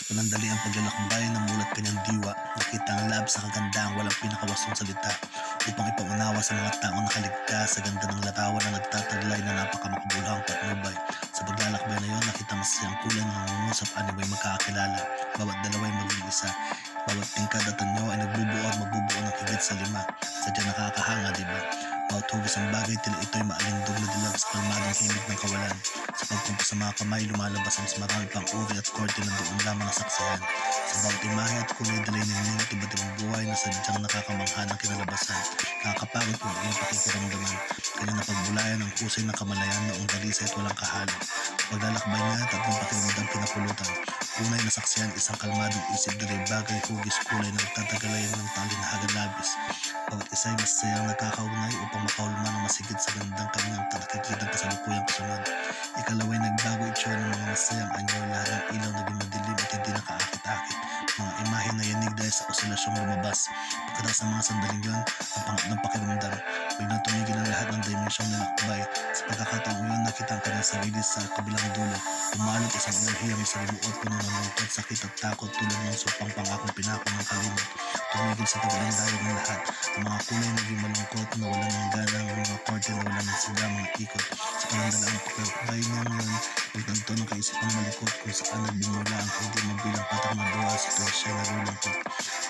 panandali ang paglalakbay na mulat kanyang diwa. Nakita ang lab sa kagandaang walang pinakawastong salita upang ipaunawa sa mga taong nakaligtas sa ganda ng larawan na nagtataglay na napakamakabuluhang patnubay. Sa paglalakbay na yon, nakita masayang kulay ng nangungusap anyway magkakakilala. Bawat dalawa ay maging isa. Bawat tingkad at anyo ay nagbubuo at magbubuo ng higit sa 5. Sadya nakakahanga, diba? Bawat hugis ang bagay tila ito'y maalindog na dilag sa kalmadong himig ng kawalan. Sa pagkumpa sa mga kamay, lumalabas ang mas marami pang uri at korte na doon lamang nasaksihan. Sa bawat imahe at kulay dalay ninyo at iba't ibang buhay na sadyang nakakamangha ng kinalabasan. Nakakapagod kung iyong pakikiramdaman. Kanya na pagbulayan ang husay ng kamalayan noong dalisay at walang kahalo. Paglalakbay niya, tatlong pakiramdam pinapulutan. Unay nasaksihan isang kalmadong isip dalay bagay hugis kulay na nagtatagalayan ng talinahagan labis. Bawat isa ay masayang nagkakaugnay upang makaulman ng masigit sa gandang kanyang nakikitang kasalukuyang kasunod. Ikalawa ay nagbago itsura ng mga masayang anyo, lahat ng ilaw naging madilim at hindi nakaakit-akit. Mga imahe na yanig dahil sa osilasyong lumabas. Pagkatapos ng mga sandaling yun, ang pangatlong pakiramdam, biglang tumigil ang lahat ng dimensyong nilakbay. Sa pagkakataong yun, nakita ang kanyang sarili sa kabilang dulo. Umalot isang enerhiya may salimuot, puno ng lungkot, sakit at takot tulad ng supang pangakong pinako ng kalimot. Tumigil sa tabilang dayo ng lahat. Ang mga kulay naging malungkot na wala ng gana, ang mga korte na wala ng siga, mga ikot. Sa panandalaang pagkakabay niya ngayon, pagtanto ng kaisipang malikot kung saan nagbumula ang hindi mabilang patak na duwa sa tuwasya na lulungkot.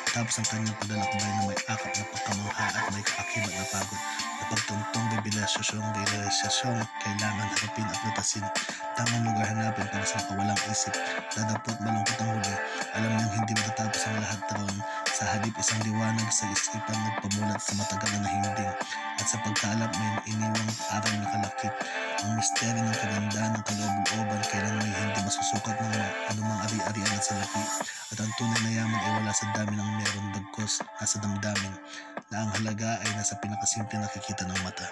Tapos ang kanyang paglalakbay na may akap na pagkamangha at may kaakibat na pagod. Napagtuntong realisasyong kailangan harapin at lutasin. Tamang lugar hanapin para sa kawalang isip. Dadapot malungkot ang huli. Alam niyang hindi matatapos ang lahat taon. Sa halip isang liwanag sa isipan nagpamulat sa matagal na hinding. At sa pagkaalap may iniwang aral na kalakip. Ang misteryo ng kagandahan ng kaloob-looban kailan may hindi masusukat ng anumang ari-arian at salapi. At ang tunay na yaman ay wala sa dami ng meron bagkos nasa damdamin na ang halaga ay nasa pinakasimple nakikita ng mata.